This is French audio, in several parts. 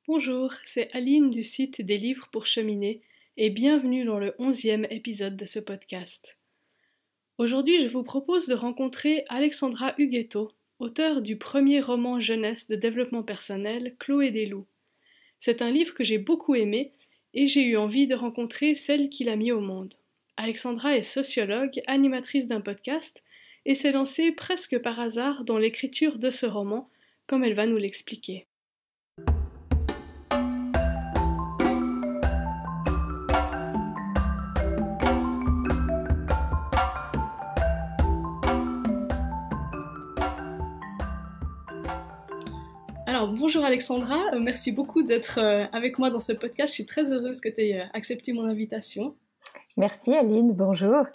Bonjour, c'est Aline du site des livres pour cheminer et bienvenue dans le 11e épisode de ce podcast. Aujourd'hui, je vous propose de rencontrer Alexandra Huguetto, auteure du premier roman jeunesse de développement personnel, Chloé des loups. C'est un livre que j'ai beaucoup aimé et j'ai eu envie de rencontrer celle qui l'a mis au monde. Alexandra est sociologue, animatrice d'un podcast et s'est lancée presque par hasard dans l'écriture de ce roman, comme elle va nous l'expliquer. Alors, bonjour Alexandra, merci beaucoup d'être avec moi dans ce podcast. Je suis très heureuse que tu aies accepté mon invitation. Merci Aline, bonjour.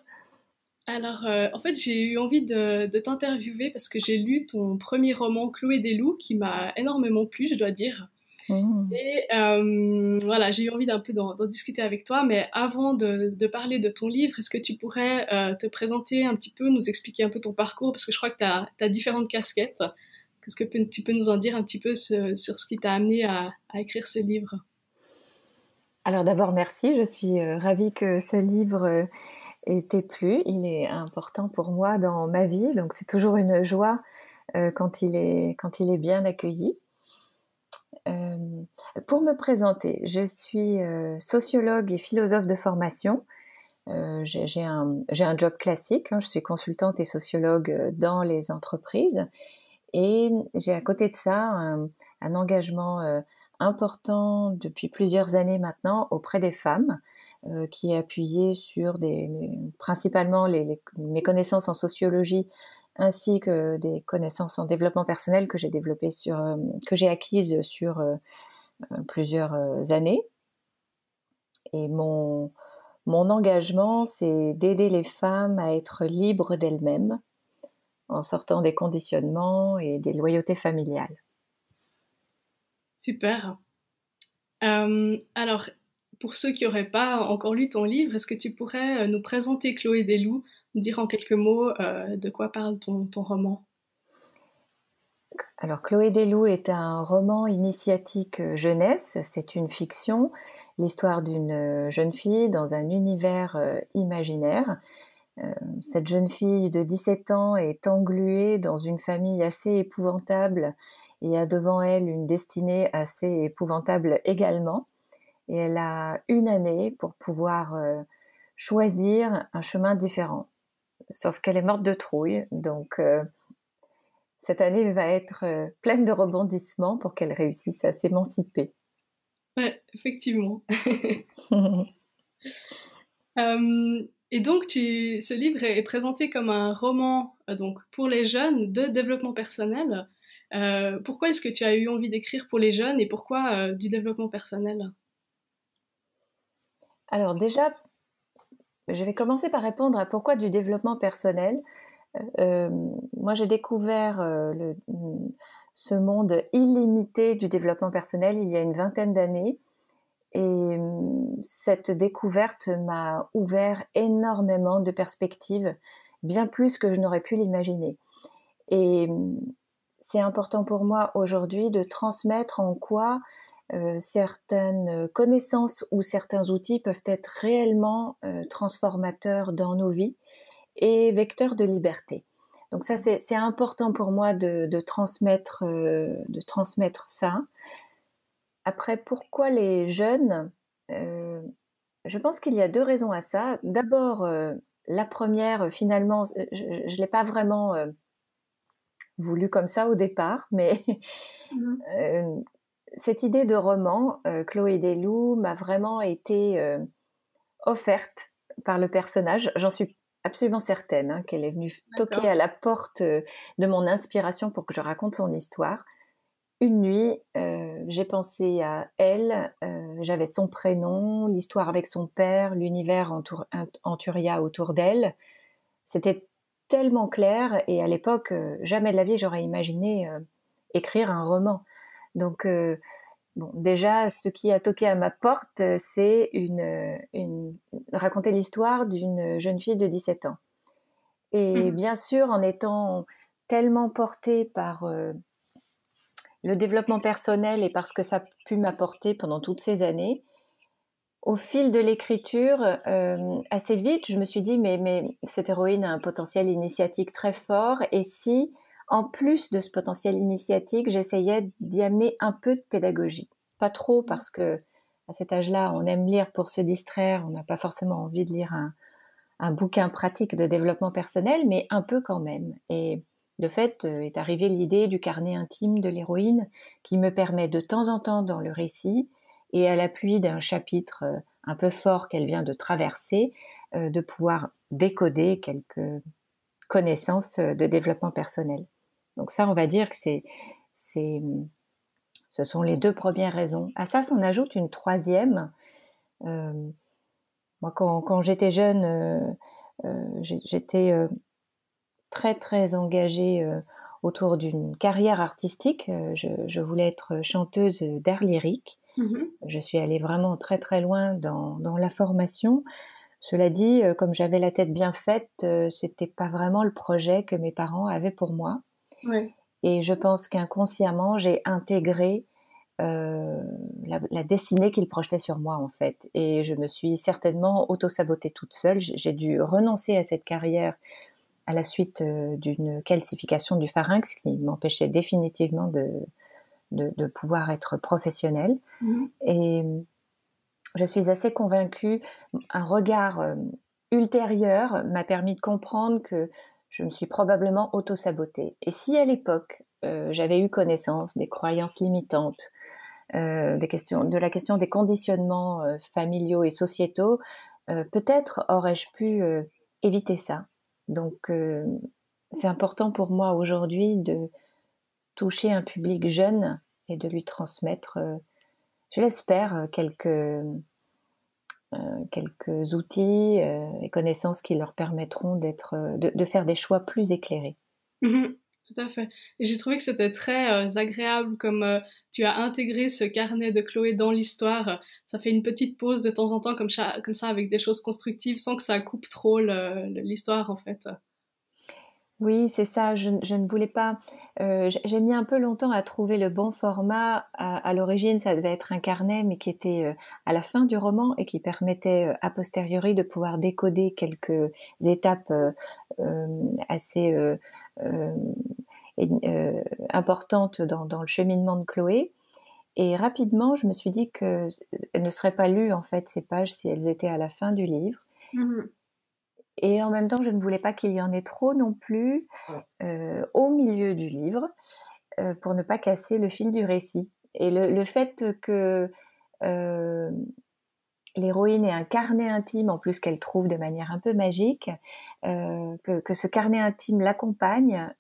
Alors, en fait, j'ai eu envie de t'interviewer parce que j'ai lu ton premier roman, Chloé des loups, qui m'a énormément plu, je dois dire. Et voilà, j'ai eu envie d'un peu d'en discuter avec toi, mais avant de parler de ton livre, est-ce que tu pourrais te présenter un petit peu, nous expliquer un peu ton parcours, parce que je crois que tu as différentes casquettes. Est-ce que tu peux nous en dire un petit peu sur ce qui t'a amené à écrire ce livre? Alors d'abord merci, je suis ravie que ce livre ait été plu. Il est important pour moi dans ma vie, donc c'est toujours une joie quand il est bien accueilli. Euh, pour me présenter, je suis sociologue et philosophe de formation. J'ai un job classique, hein, je suis consultante et sociologue dans les entreprises. Et j'ai à côté de ça un engagement important depuis plusieurs années maintenant auprès des femmes, qui est appuyé sur principalement mes connaissances en sociologie ainsi que des connaissances en développement personnel que j'ai développées que j'ai acquises sur plusieurs années. Et mon engagement, c'est d'aider les femmes à être libres d'elles-mêmes en sortant des conditionnements et des loyautés familiales. Super. Alors, pour ceux qui n'auraient pas encore lu ton livre, est-ce que tu pourrais nous présenter Chloé des loups, nous dire en quelques mots de quoi parle ton roman? Alors, Chloé des loups est un roman initiatique jeunesse, c'est une fiction, l'histoire d'une jeune fille dans un univers imaginaire. Cette jeune fille de 17 ans est engluée dans une famille assez épouvantable et a devant elle une destinée assez épouvantable également. Et elle a une année pour pouvoir choisir un chemin différent. Sauf qu'elle est morte de trouille, donc cette année va être pleine de rebondissements pour qu'elle réussisse à s'émanciper. Ouais, effectivement. Et donc, ce livre est présenté comme un roman donc pour les jeunes de développement personnel. Pourquoi est-ce que tu as eu envie d'écrire pour les jeunes et pourquoi du développement personnel? Alors déjà, je vais commencer par répondre à pourquoi du développement personnel. Moi, j'ai découvert ce monde illimité du développement personnel il y a une vingtaine d'années. Et cette découverte m'a ouvert énormément de perspectives, bien plus que je n'aurais pu l'imaginer. Et c'est important pour moi aujourd'hui de transmettre en quoi certaines connaissances ou certains outils peuvent être réellement transformateurs dans nos vies et vecteurs de liberté. Donc ça, c'est important pour moi de transmettre ça. Après, pourquoi les jeunes Je pense qu'il y a deux raisons à ça. D'abord, la première, finalement, je ne l'ai pas vraiment voulu comme ça au départ, mais cette idée de roman, Chloé des loups, m'a vraiment été offerte par le personnage. J'en suis absolument certaine qu'elle est venue toquer à la porte de mon inspiration pour que je raconte son histoire. Une nuit, j'ai pensé à elle, j'avais son prénom, l'histoire avec son père, l'univers Anturia autour d'elle. C'était tellement clair et à l'époque, jamais de la vie j'aurais imaginé écrire un roman. Donc, bon, déjà, ce qui a toqué à ma porte, c'est raconter l'histoire d'une jeune fille de 17 ans. Et bien sûr, en étant tellement portée par le développement personnel et parce que ça a pu m'apporter pendant toutes ces années, au fil de l'écriture, assez vite, je me suis dit: «Mais cette héroïne a un potentiel initiatique très fort et si, en plus de ce potentiel initiatique, j'essayais d'y amener un peu de pédagogie?» Pas trop parce qu'à cet âge-là, on aime lire pour se distraire, on n'a pas forcément envie de lire un bouquin pratique de développement personnel, mais un peu quand même. Et de fait, est arrivée l'idée du carnet intime de l'héroïne qui me permet de temps en temps dans le récit et à l'appui d'un chapitre un peu fort qu'elle vient de traverser, de pouvoir décoder quelques connaissances de développement personnel. Donc ça, on va dire que c'est, ce sont les deux premières raisons. À ça s'en ajoute une troisième. Euh, Moi, quand j'étais jeune, j'étais très très engagée autour d'une carrière artistique. Je voulais être chanteuse d'art lyrique. Mhm. Je suis allée vraiment très très loin dans la formation. Cela dit, comme j'avais la tête bien faite, c'était pas vraiment le projet que mes parents avaient pour moi. Ouais. Et je pense qu'inconsciemment, j'ai intégré la destinée qu'ils projetaient sur moi, en fait. Et je me suis certainement auto-sabotée toute seule. J'ai dû renoncer à cette carrière à la suite d'une calcification du pharynx qui m'empêchait définitivement de pouvoir être professionnelle. Mhm. Et je suis assez convaincue, un regard ultérieur m'a permis de comprendre que je me suis probablement auto-sabotée. Et si à l'époque, j'avais eu connaissance des croyances limitantes, de la question des conditionnements familiaux et sociétaux, peut-être aurais-je pu éviter ça. Donc, c'est important pour moi aujourd'hui de toucher un public jeune et de lui transmettre, je l'espère, quelques outils et connaissances qui leur permettront de faire des choix plus éclairés. Mhm. Tout à fait. Et j'ai trouvé que c'était très agréable comme tu as intégré ce carnet de Chloé dans l'histoire. Ça fait une petite pause de temps en temps comme ça avec des choses constructives sans que ça coupe trop l'histoire en fait. Oui, c'est ça, je ne voulais pas. J'ai mis un peu longtemps à trouver le bon format. À l'origine, ça devait être un carnet, mais qui était à la fin du roman et qui permettait a posteriori de pouvoir décoder quelques étapes euh, assez euh, importantes dans le cheminement de Chloé. Et rapidement, je me suis dit qu'elles ne seraient pas lues, en fait, ces pages, si elles étaient à la fin du livre. Mhm. Et en même temps, je ne voulais pas qu'il y en ait trop non plus au milieu du livre pour ne pas casser le fil du récit. Et le fait que euh, l'héroïne ait un carnet intime, en plus qu'elle trouve de manière un peu magique, que ce carnet intime l'accompagne,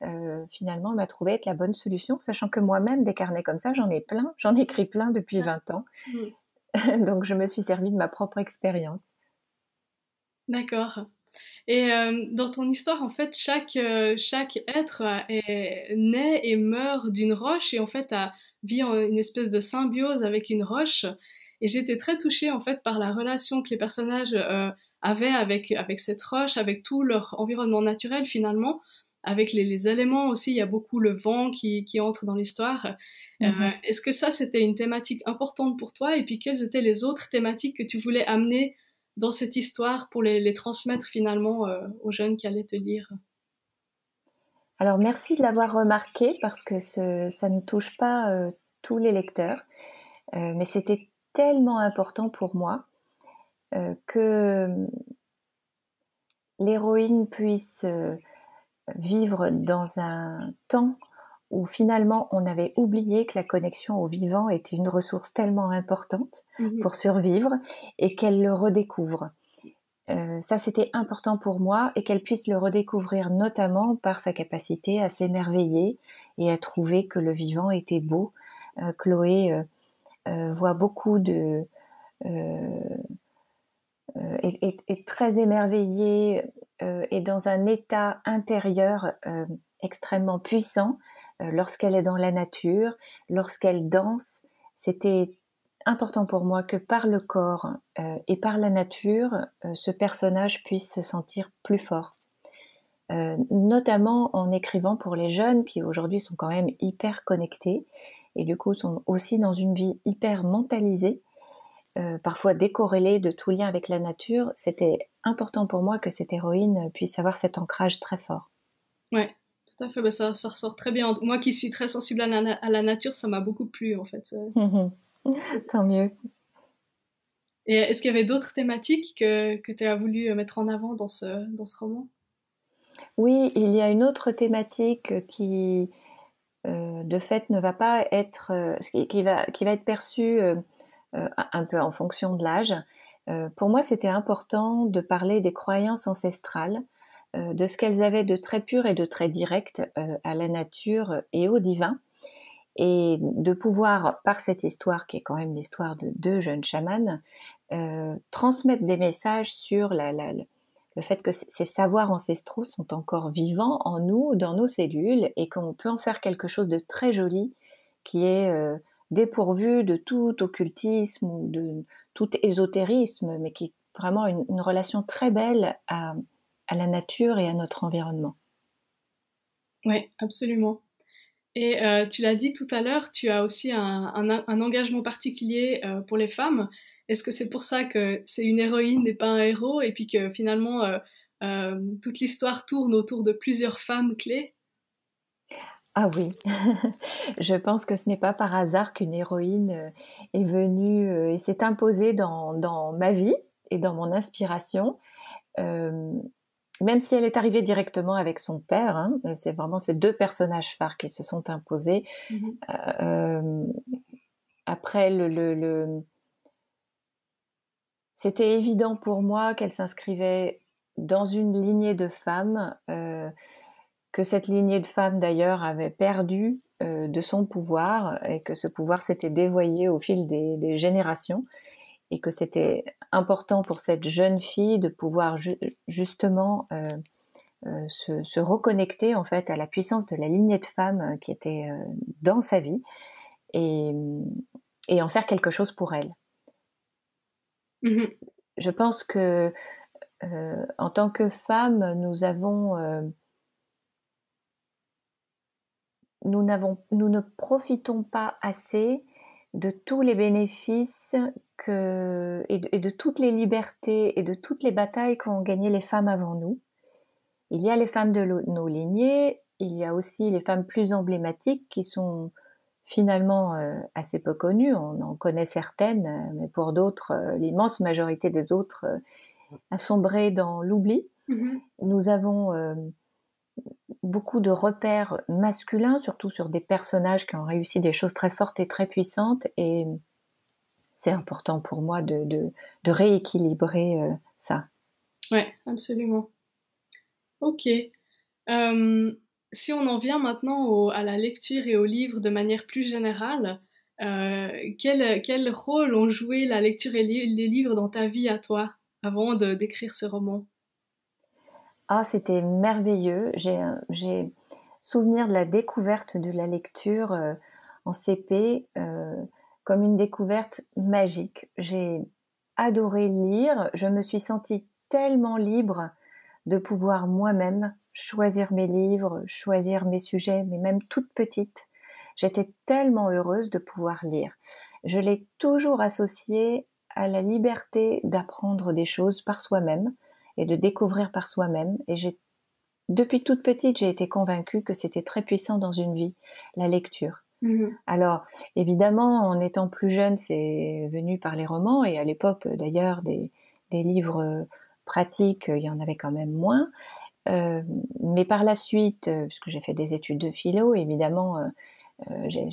finalement, m'a trouvé être la bonne solution, sachant que moi-même, des carnets comme ça, j'en ai plein, j'en écris plein depuis 20 ans. Mhm. Donc, je me suis servie de ma propre expérience. D'accord. Et dans ton histoire, en fait, chaque être naît et meurt d'une roche et en fait vit en une espèce de symbiose avec une roche. Et j'étais très touchée en fait par la relation que les personnages avaient avec cette roche, avec tout leur environnement naturel finalement, avec les éléments aussi. Il y a beaucoup le vent qui entre dans l'histoire. Mhm. Est-ce que ça, c'était une thématique importante pour toi? Et puis, quelles étaient les autres thématiques que tu voulais amener dans cette histoire pour les transmettre finalement aux jeunes qui allaient te lire? Alors, merci de l'avoir remarqué parce que ça ne touche pas tous les lecteurs. Mais c'était tellement important pour moi que l'héroïne puisse vivre dans un temps où finalement on avait oublié que la connexion au vivant était une ressource tellement importante Mhm. pour survivre et qu'elle le redécouvre. Ça, c'était important pour moi et qu'elle puisse le redécouvrir notamment par sa capacité à s'émerveiller et à trouver que le vivant était beau. Chloé voit beaucoup euh, est très émerveillée et dans un état intérieur extrêmement puissant lorsqu'elle est dans la nature, lorsqu'elle danse. C'était important pour moi que par le corps et par la nature, ce personnage puisse se sentir plus fort. Notamment en écrivant pour les jeunes qui aujourd'hui sont quand même hyper connectés et du coup sont aussi dans une vie hyper mentalisée, parfois décorrélée de tout lien avec la nature, c'était important pour moi que cette héroïne puisse avoir cet ancrage très fort. Ouais, tout à fait. Bah, ça ressort très bien. Moi qui suis très sensible à la nature, ça m'a beaucoup plu en fait. Tant mieux. Et est-ce qu'il y avait d'autres thématiques que tu as voulu mettre en avant dans ce roman? Oui, il y a une autre thématique qui, de fait, ne va pas être, qui va être perçue un peu en fonction de l'âge. Pour moi, c'était important de parler des croyances ancestrales, de ce qu'elles avaient de très pur et de très direct à la nature et au divin, et de pouvoir, par cette histoire qui est quand même l'histoire de deux jeunes chamans, transmettre des messages sur le fait que ces savoirs ancestraux sont encore vivants en nous, dans nos cellules, et qu'on peut en faire quelque chose de très joli, qui est dépourvu de tout occultisme ou de tout ésotérisme, mais qui est vraiment une relation très belle à la nature et à notre environnement. Oui, absolument. Et tu l'as dit tout à l'heure, tu as aussi un engagement particulier pour les femmes. Est-ce que c'est pour ça que c'est une héroïne et pas un héros, et puis que finalement toute l'histoire tourne autour de plusieurs femmes clés? Ah oui, je pense que ce n'est pas par hasard qu'une héroïne est venue et s'est imposée dans ma vie et dans mon inspiration. Euh, Même si elle est arrivée directement avec son père, hein, c'est vraiment ces deux personnages phares qui se sont imposés. Mhm. Euh, Après, c'était évident pour moi qu'elle s'inscrivait dans une lignée de femmes, que cette lignée de femmes d'ailleurs avait perdu de son pouvoir et que ce pouvoir s'était dévoyé au fil des générations, et que c'était important pour cette jeune fille de pouvoir justement se reconnecter en fait à la puissance de la lignée de femmes qui était dans sa vie, et, et en faire quelque chose pour elle. Mhm. Je pense que en tant que femme, nous ne profitons pas assez de tous les bénéfices et de toutes les libertés et de toutes les batailles qu'ont gagnées les femmes avant nous. Il y a les femmes de nos lignées, il y a aussi les femmes plus emblématiques qui sont finalement assez peu connues. On en connaît certaines, mais pour d'autres, l'immense majorité des autres a sombré dans l'oubli. Mhm. Nous avons beaucoup de repères masculins, surtout sur des personnages qui ont réussi des choses très fortes et très puissantes, et c'est important pour moi de rééquilibrer ça. Ouais, absolument. Ok. Euh, Si on en vient maintenant à la lecture et au livre de manière plus générale, quel rôle ont joué la lecture et les livres dans ta vie à toi avant d'écrire ce roman? Ah, c'était merveilleux. J'ai souvenir de la découverte de la lecture en CP comme une découverte magique. J'ai adoré lire. Je me suis sentie tellement libre de pouvoir moi-même choisir mes livres, choisir mes sujets, mais même toute petite. J'étais tellement heureuse de pouvoir lire. Je l'ai toujours associé à la liberté d'apprendre des choses par soi-même et de découvrir par soi-même. Et depuis toute petite, j'ai été convaincue que c'était très puissant dans une vie, la lecture. Mhm. Alors, évidemment, en étant plus jeune, c'est venu par les romans, et à l'époque, d'ailleurs, des livres pratiques, il y en avait quand même moins. Euh, mais par la suite, puisque j'ai fait des études de philo, évidemment, j'ai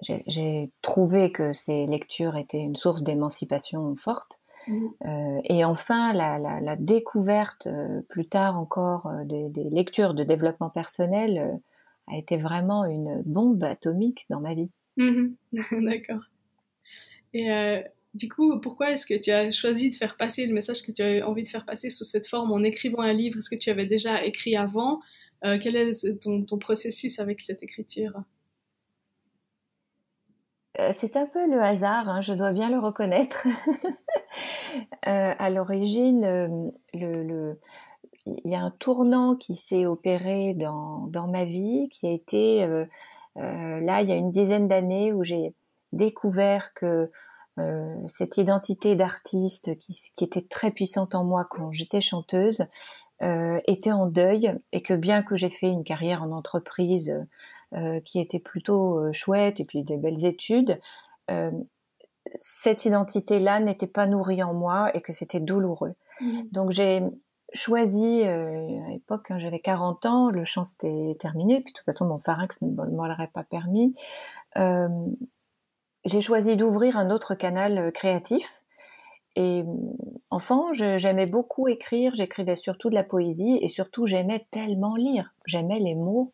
j'ai trouvé que ces lectures étaient une source d'émancipation forte. Mhm. Et enfin, la découverte, plus tard encore, des lectures de développement personnel a été vraiment une bombe atomique dans ma vie. Mhm. D'accord. Et du coup, pourquoi est-ce que tu as choisi de faire passer le message que tu as envie de faire passer sous cette forme en écrivant un livre? Est-ce que tu avais déjà écrit avant? Quel est ton processus avec cette écriture? C'est un peu le hasard, hein, je dois bien le reconnaître. À l'origine, il y a un tournant qui s'est opéré dans ma vie, qui a été là, il y a une dizaine d'années où j'ai découvert que cette identité d'artiste qui était très puissante en moi quand j'étais chanteuse était en deuil, et que bien que j'ai fait une carrière en entreprise qui était plutôt chouette et puis des belles études, euh, cette identité-là n'était pas nourrie en moi et que c'était douloureux. Mhm. Donc j'ai choisi, à l'époque, hein, j'avais 40 ans, le chant s'était terminé, puis de toute façon mon pharynx ne me l'aurait pas permis. Euh, j'ai choisi d'ouvrir un autre canal créatif. Et enfant, j'aimais beaucoup écrire, j'écrivais surtout de la poésie, et surtout j'aimais tellement lire. J'aimais les mots.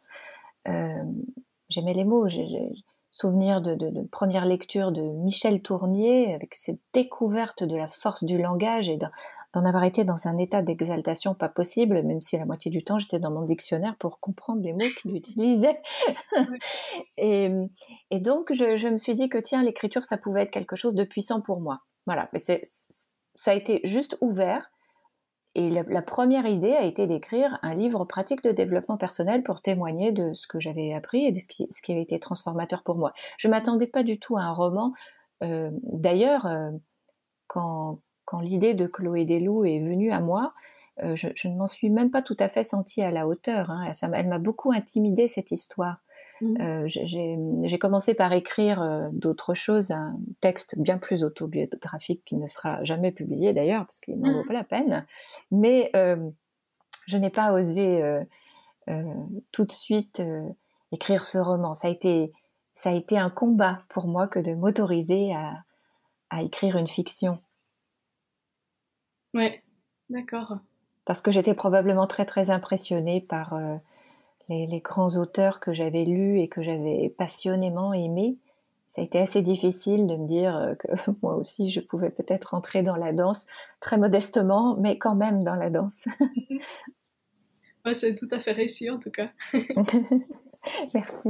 Euh, J'aimais les mots. J'ai souvenir de première lecture de Michel Tournier, avec cette découverte de la force du langage et d'en avoir été dans un état d'exaltation pas possible, même si la moitié du temps j'étais dans mon dictionnaire pour comprendre les mots qu'il utilisait. Ouais. et, et donc je me suis dit que tiens, l'écriture, ça pouvait être quelque chose de puissant pour moi. Voilà, mais ça a été juste ouvert. Et la première idée a été d'écrire un livre pratique de développement personnel pour témoigner de ce que j'avais appris et de ce qui avait été transformateur pour moi. Je m'attendais pas du tout à un roman. D'ailleurs, quand l'idée de Chloé Desloups est venue à moi, je ne m'en suis même pas tout à fait sentie à la hauteur. Hein. Elle m'a beaucoup intimidée, cette histoire. Mhm. J'ai commencé par écrire d'autres choses, un texte bien plus autobiographique qui ne sera jamais publié d'ailleurs, parce qu'il n'en vaut pas la peine. Mais je n'ai pas osé tout de suite écrire ce roman. Ça a été un combat pour moi que de m'autoriser à écrire une fiction. Ouais, d'accord. Parce que j'étais probablement très très impressionnée par les grands auteurs que j'avais lus et que j'avais passionnément aimés. Ça a été assez difficile de me dire que moi aussi je pouvais peut-être entrer dans la danse, très modestement, mais quand même dans la danse. Ouais, c'est tout à fait réussi en tout cas. Merci.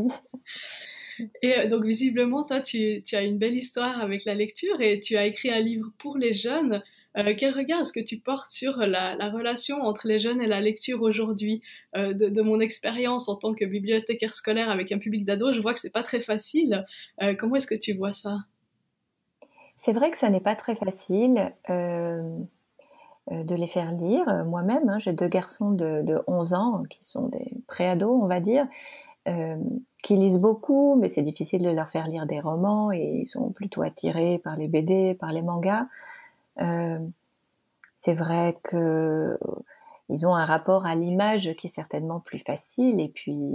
Et donc visiblement, toi, tu as une belle histoire avec la lecture et tu as écrit un livre pour les jeunes. Quel regard est-ce que tu portes sur la relation entre les jeunes et la lecture aujourd'hui? De mon expérience en tant que bibliothécaire scolaire avec un public d'ados, je vois que c'est pas très facile. Comment est-ce que tu vois ça? C'est vrai que ça n'est pas très facile de les faire lire. Moi-même, hein, j'ai deux garçons de 11 ans qui sont des préados, on va dire, euh, qui lisent beaucoup, mais c'est difficile de leur faire lire des romans et ils sont plutôt attirés par les BD, par les mangas. Euh, c'est vrai que ils ont un rapport à l'image qui est certainement plus facile, et puis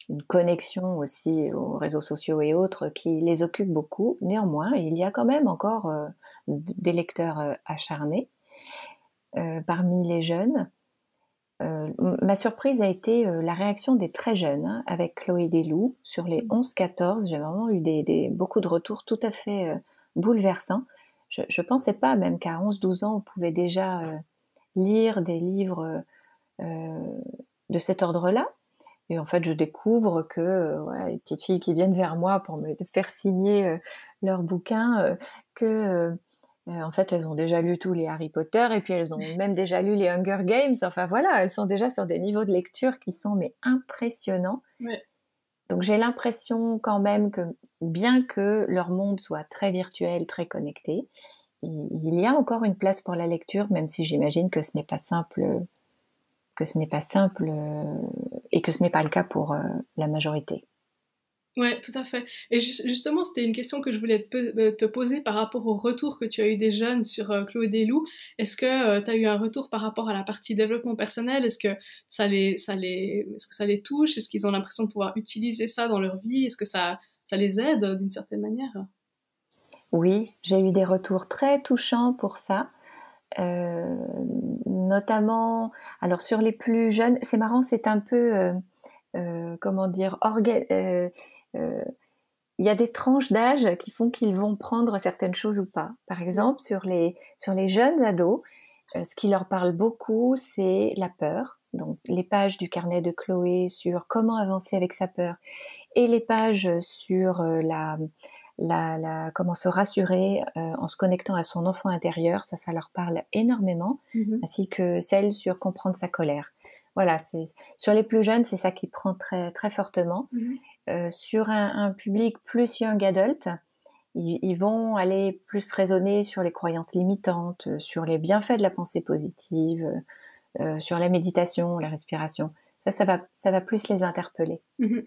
une connexion aussi aux réseaux sociaux et autres qui les occupe beaucoup. Néanmoins, il y a quand même encore des lecteurs acharnés parmi les jeunes. Ma surprise a été la réaction des très jeunes, hein, avec Chloé Desloups. Sur les 11-14, j'ai vraiment eu beaucoup de retours tout à fait bouleversants. Je ne pensais pas même qu'à 11-12 ans, on pouvait déjà lire des livres euh, de cet ordre-là. Et en fait, je découvre que voilà, les petites filles qui viennent vers moi pour me faire signer leurs bouquins, que en fait, elles ont déjà lu tous les Harry Potter, et puis elles ont même déjà lu les Hunger Games. Enfin voilà, elles sont déjà sur des niveaux de lecture qui sont mais impressionnants. Ouais. Donc j'ai l'impression quand même que bien que leur monde soit très virtuel, très connecté, il y a encore une place pour la lecture, même si j'imagine que ce n'est pas simple, et que ce n'est pas le cas pour la majorité. Ouais, tout à fait. Et justement, c'était une question que je voulais te poser par rapport au retour que tu as eu des jeunes sur Chloé Desloups. Est-ce que tu as eu un retour par rapport à la partie développement personnel? Est-ce que est-ce que ça les touche? Est-ce qu'ils ont l'impression de pouvoir utiliser ça dans leur vie? Est-ce que ça les aide d'une certaine manière? Oui, j'ai eu des retours très touchants pour ça. Euh, Notamment, alors sur les plus jeunes, c'est marrant, c'est un peu, comment dire, euh, il y a des tranches d'âge qui font qu'ils vont prendre certaines choses ou pas. Par exemple, sur les jeunes ados, ce qui leur parle beaucoup, c'est la peur. Donc, les pages du carnet de Chloé sur comment avancer avec sa peur, et les pages sur comment se rassurer en se connectant à son enfant intérieur, ça leur parle énormément, Mhm. ainsi que celle sur comprendre sa colère. Voilà, sur les plus jeunes, c'est ça qui prend très, très fortement. Mhm. sur un public plus young adult. Ils vont aller plus raisonner sur les croyances limitantes, sur les bienfaits de la pensée positive, sur la méditation, la respiration. Ça va plus les interpeller. Mhm.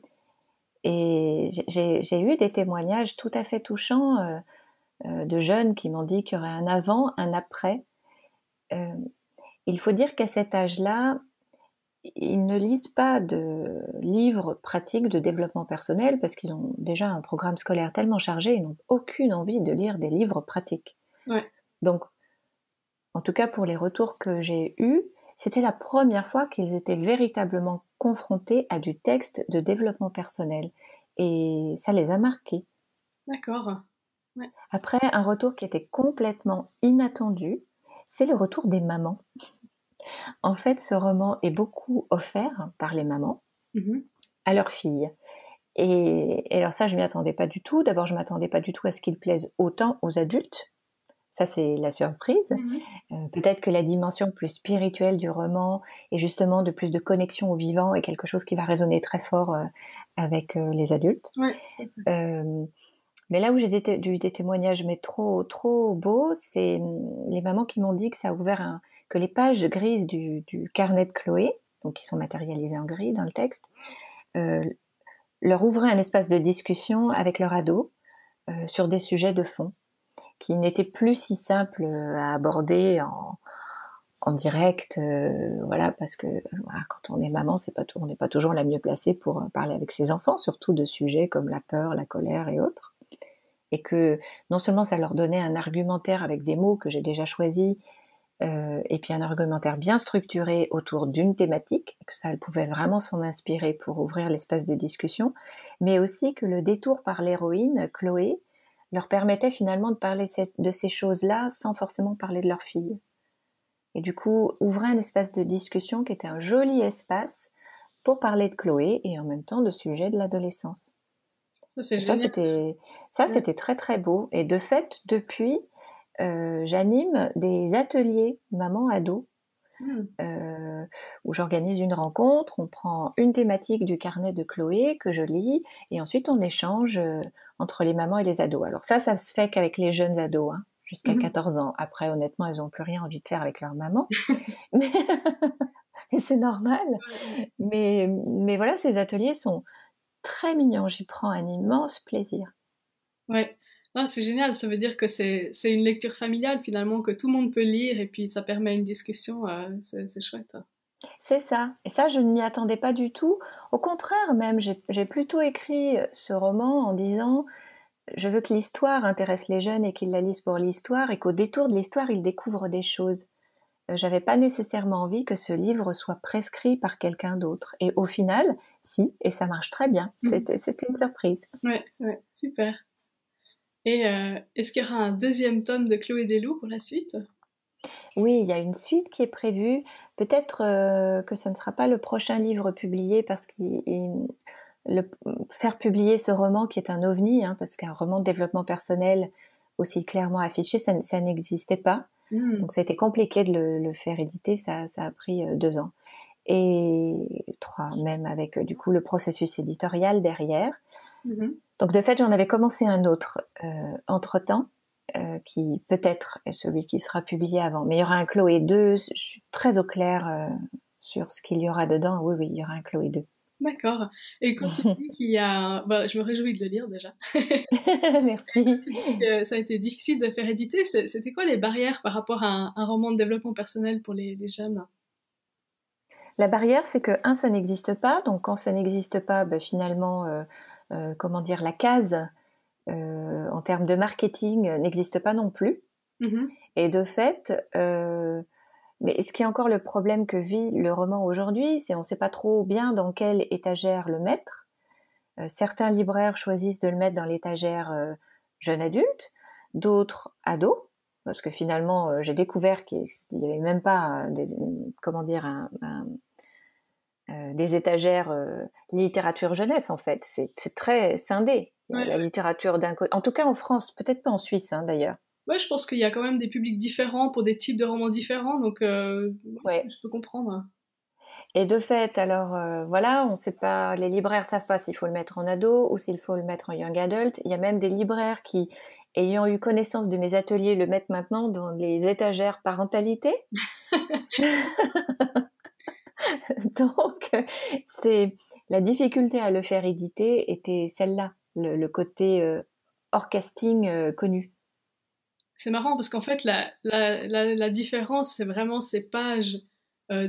Et j'ai eu des témoignages tout à fait touchants de jeunes qui m'ont dit qu'il y aurait un avant, un après. Il faut dire qu'à cet âge-là, ils ne lisent pas de livres pratiques de développement personnel parce qu'ils ont déjà un programme scolaire tellement chargé, ils n'ont aucune envie de lire des livres pratiques. Ouais. Donc, en tout cas pour les retours que j'ai eus, c'était la première fois qu'ils étaient véritablement confrontés à du texte de développement personnel. Et ça les a marqués. D'accord. Ouais. Après, un retour qui était complètement inattendu, c'est le retour des mamans. En fait, ce roman est beaucoup offert par les mamans Mhm. à leurs filles. Et alors ça, je m'y attendais pas du tout. D'abord, je m'attendais pas du tout à ce qu'il plaise autant aux adultes. Ça, c'est la surprise. Mhm. Peut-être que la dimension plus spirituelle du roman et justement de plus de connexion au vivant est quelque chose qui va résonner très fort avec les adultes. Ouais. Mais là où j'ai eu des témoignages mais trop beaux, c'est les mamans qui m'ont dit que ça a ouvert que les pages grises du carnet de Chloé, donc qui sont matérialisées en gris dans le texte, leur ouvraient un espace de discussion avec leur ado sur des sujets de fond qui n'étaient plus si simples à aborder en direct, voilà, parce que voilà, quand on est maman, on n'est pas toujours la mieux placée pour parler avec ses enfants, surtout de sujets comme la peur, la colère et autres. Et que non seulement ça leur donnait un argumentaire avec des mots que j'ai déjà choisis, et puis un argumentaire bien structuré autour d'une thématique, que ça, elles pouvaient vraiment s'en inspirer pour ouvrir l'espace de discussion, mais aussi que le détour par l'héroïne, Chloé, leur permettait finalement de parler de ces choses-là sans forcément parler de leur fille. Et du coup, ouvrir un espace de discussion qui était un joli espace pour parler de Chloé et en même temps de sujets de l'adolescence. Ça, c'est Et ça, génial. c'était très très beau. Et de fait, depuis, j'anime des ateliers maman-ado Mhm. où j'organise une rencontre, on prend une thématique du carnet de Chloé que je lis et ensuite on échange entre les mamans et les ados. Alors ça se fait qu'avec les jeunes ados, hein, jusqu'à Mhm. 14 ans. Après, honnêtement, elles n'ont plus rien envie de faire avec leur maman. Mais et c'est normal. Mais voilà, ces ateliers sont très mignons. J'y prends un immense plaisir. Ouais. Ah, c'est génial, ça veut dire que c'est une lecture familiale finalement que tout le monde peut lire et puis ça permet une discussion, c'est chouette. C'est ça. Et ça, je ne m'y attendais pas du tout. Au contraire, même, j'ai plutôt écrit ce roman en disant, je veux que l'histoire intéresse les jeunes et qu'ils la lisent pour l'histoire et qu'au détour de l'histoire, ils découvrent des choses. J'avais pas nécessairement envie que ce livre soit prescrit par quelqu'un d'autre. Et au final, si, et ça marche très bien. Mhm. C'était une surprise. Ouais, ouais, super. Et est-ce qu'il y aura un deuxième tome de Chloé des Loups pour la suite? Oui, il y a une suite qui est prévue. Peut-être que ce ne sera pas le prochain livre publié parce faire publier ce roman qui est un ovni, hein, parce qu'un roman de développement personnel aussi clairement affiché, ça n'existait pas. Mhm. Donc ça a été compliqué de le faire éditer, ça a pris 2 ans. Et 3 même avec du coup le processus éditorial derrière. Mhm. Donc de fait, j'en avais commencé un autre entre-temps, qui peut-être est celui qui sera publié avant. Mais il y aura un Chloé 2, je suis très au clair sur ce qu'il y aura dedans. Oui, oui, il y aura un Chloé 2. D'accord. Et quand tu dis qu'il y a, bah, je me réjouis de le lire déjà. Quand Merci. tu dis que ça a été difficile de faire éditer, c'était quoi les barrières par rapport à un roman de développement personnel pour les jeunes? La barrière, c'est que, un, ça n'existe pas. Donc, quand ça n'existe pas, ben, finalement, comment dire, la case en termes de marketing n'existe pas non plus. Mhm. Et de fait, mais ce qui est encore le problème que vit le roman aujourd'hui, c'est on ne sait pas trop bien dans quelle étagère le mettre. Certains libraires choisissent de le mettre dans l'étagère jeune adulte, d'autres ados, parce que finalement, j'ai découvert qu'il n'y avait même pas comment dire, des étagères littérature jeunesse en fait. C'est très scindé. Il y a Ouais, la littérature d'un côté, en tout cas en France, peut-être pas en Suisse hein, d'ailleurs. ouais, je pense qu'il y a quand même des publics différents pour des types de romans différents, donc ouais, Ouais. je peux comprendre. Et de fait, alors voilà, on sait pas, les libraires savent pas s'il faut le mettre en ado ou s'il faut le mettre en young adult. Il y a même des libraires qui, ayant eu connaissance de mes ateliers, le mettent maintenant dans les étagères parentalité. Donc, c'est la difficulté à le faire éditer était celle-là, le côté hors casting connu. C'est marrant parce qu'en fait, la différence, c'est vraiment ces pages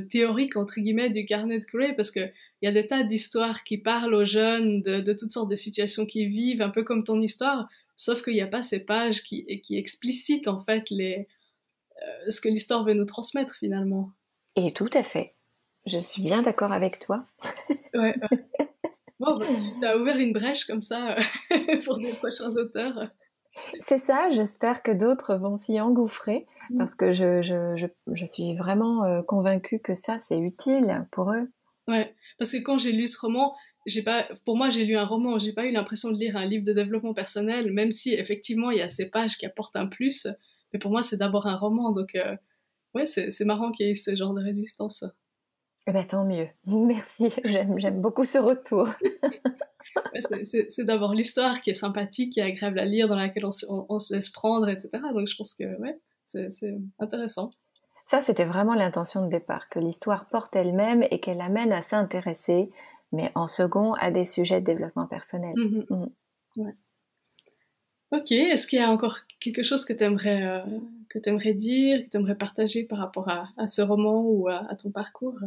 théoriques, entre guillemets, du carnet de Gray, parce qu'il y a des tas d'histoires qui parlent aux jeunes de toutes sortes de situations qu'ils vivent, un peu comme ton histoire, sauf qu'il n'y a pas ces pages qui explicitent, en fait, ce que l'histoire veut nous transmettre, finalement. Et tout à fait. Je suis bien d'accord avec toi. Ouais, ouais. Bon, bah, tu as ouvert une brèche comme ça pour des prochains auteurs. C'est ça, j'espère que d'autres vont s'y engouffrer parce que je suis vraiment convaincue que ça, c'est utile pour eux. Ouais, parce que quand j'ai lu ce roman, pour moi, j'ai lu un roman, j'ai pas eu l'impression de lire un livre de développement personnel, même si effectivement il y a ces pages qui apportent un plus. Mais pour moi, c'est d'abord un roman, donc ouais, c'est marrant qu'il y ait eu ce genre de résistance. Eh ben, tant mieux. Merci, j'aime beaucoup ce retour. Ouais, c'est d'abord l'histoire qui est sympathique, qui est agréable à lire, dans laquelle on se laisse prendre, etc. Donc je pense que ouais, c'est intéressant. Ça, c'était vraiment l'intention de départ, que l'histoire porte elle-même et qu'elle amène à s'intéresser, mais en second, à des sujets de développement personnel. Mhm. Mm. Ouais. Ok, est-ce qu'il y a encore quelque chose que que t'aimerais dire, que t'aimerais partager par rapport à ce roman ou à ton parcours?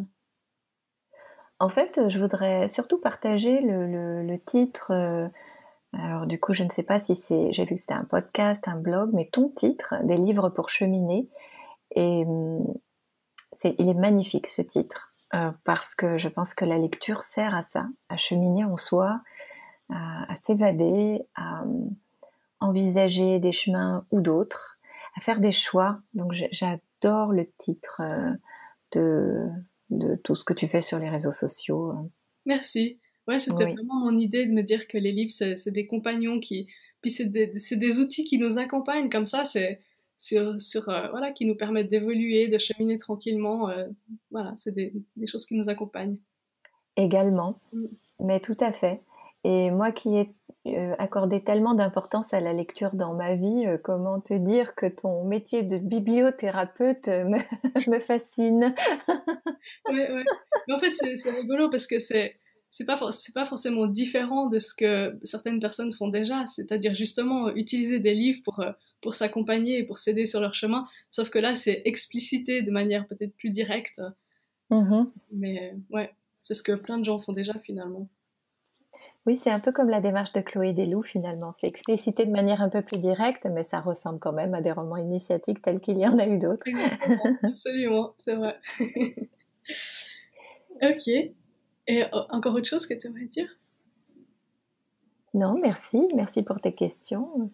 En fait, je voudrais surtout partager le titre. Alors du coup, je ne sais pas si c'est, j'ai vu que c'était un podcast, un blog, mais ton titre, des livres pour cheminer. Et il est magnifique ce titre, parce que je pense que la lecture sert à ça, à cheminer en soi, à s'évader, à envisager des chemins ou d'autres, à faire des choix. Donc j'adore le titre de, de tout ce que tu fais sur les réseaux sociaux. Merci. Ouais, c'était Oui, vraiment mon idée de me dire que les livres, c'est des compagnons puis c'est des outils qui nous accompagnent comme ça, c'est voilà, qui nous permettent d'évoluer, de cheminer tranquillement. Voilà, c'est des choses qui nous accompagnent. également, Mm. mais tout à fait. Et moi qui ai accordé tellement d'importance à la lecture dans ma vie, comment te dire que ton métier de bibliothérapeute me fascine. Ouais, ouais. Mais en fait, c'est rigolo parce que c'est pas forcément différent de ce que certaines personnes font déjà, c'est-à-dire justement utiliser des livres pour s'accompagner et pour s'aider sur leur chemin, sauf que là, c'est explicité de manière peut-être plus directe. Mhm. Mais ouais, c'est ce que plein de gens font déjà finalement. Oui, c'est un peu comme la démarche de Chloé Deslou finalement. C'est explicité de manière un peu plus directe, mais ça ressemble quand même à des romans initiatiques tels qu'il y en a eu d'autres. Exactement, absolument, c'est vrai. Ok. Et encore autre chose que tu aimerais dire? Non, merci, merci pour tes questions.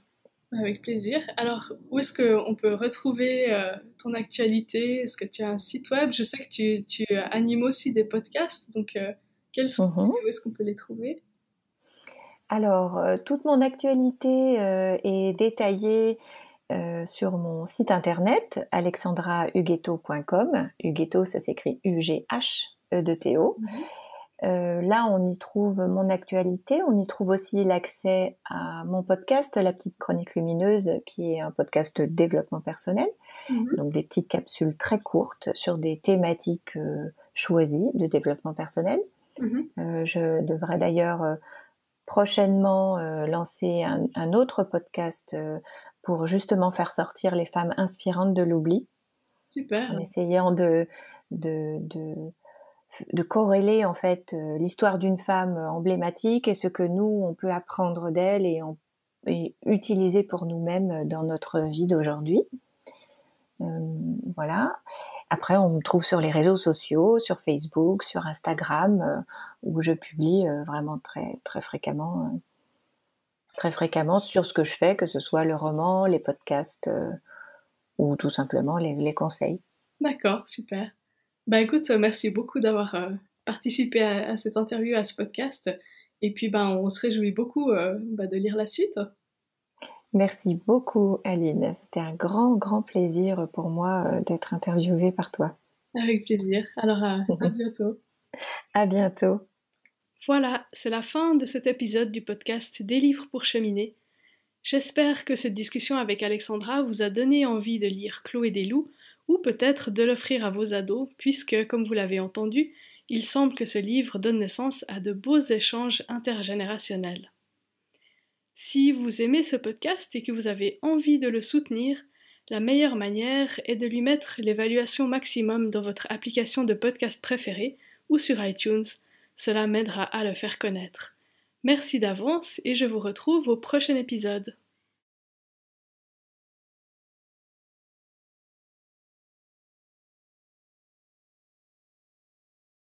Avec plaisir. Alors, où est-ce qu'on peut retrouver ton actualité? Est-ce que tu as un site web? Je sais que tu animes aussi des podcasts, donc quels sont-ils Mhm. et où est-ce qu'on peut les trouver? Alors, toute mon actualité est détaillée sur mon site internet alexandrahuguetto.com. Huguetto, ça s'écrit U-G-H-E-T-O. Mhm. Là, on y trouve mon actualité, on y trouve aussi l'accès à mon podcast, La Petite Chronique Lumineuse, qui est un podcast de développement personnel, Mhm. donc des petites capsules très courtes sur des thématiques choisies de développement personnel. Mhm. Je devrais d'ailleurs prochainement lancer un autre podcast pour justement faire sortir les femmes inspirantes de l'oubli, en Super. essayant de, de, de corréler en fait l'histoire d'une femme emblématique et ce que nous on peut apprendre d'elle et utiliser pour nous-mêmes dans notre vie d'aujourd'hui. Voilà. Après, on me trouve sur les réseaux sociaux, sur Facebook, sur Instagram, où je publie vraiment très fréquemment sur ce que je fais, que ce soit le roman, les podcasts ou tout simplement les conseils. D'accord, super. Bah écoute, merci beaucoup d'avoir participé à cette interview, à ce podcast. Et puis, ben, on se réjouit beaucoup bah, de lire la suite. Merci beaucoup, Aline. C'était un grand plaisir pour moi d'être interviewée par toi. Avec plaisir. Alors, à bientôt. À bientôt. Voilà, c'est la fin de cet épisode du podcast Des livres pour cheminer. J'espère que cette discussion avec Alexandra vous a donné envie de lire Chloé des loups ou peut-être de l'offrir à vos ados, puisque, comme vous l'avez entendu, il semble que ce livre donne naissance à de beaux échanges intergénérationnels. Si vous aimez ce podcast et que vous avez envie de le soutenir, la meilleure manière est de lui mettre l'évaluation maximum dans votre application de podcast préférée ou sur iTunes. Cela m'aidera à le faire connaître. Merci d'avance et je vous retrouve au prochain épisode.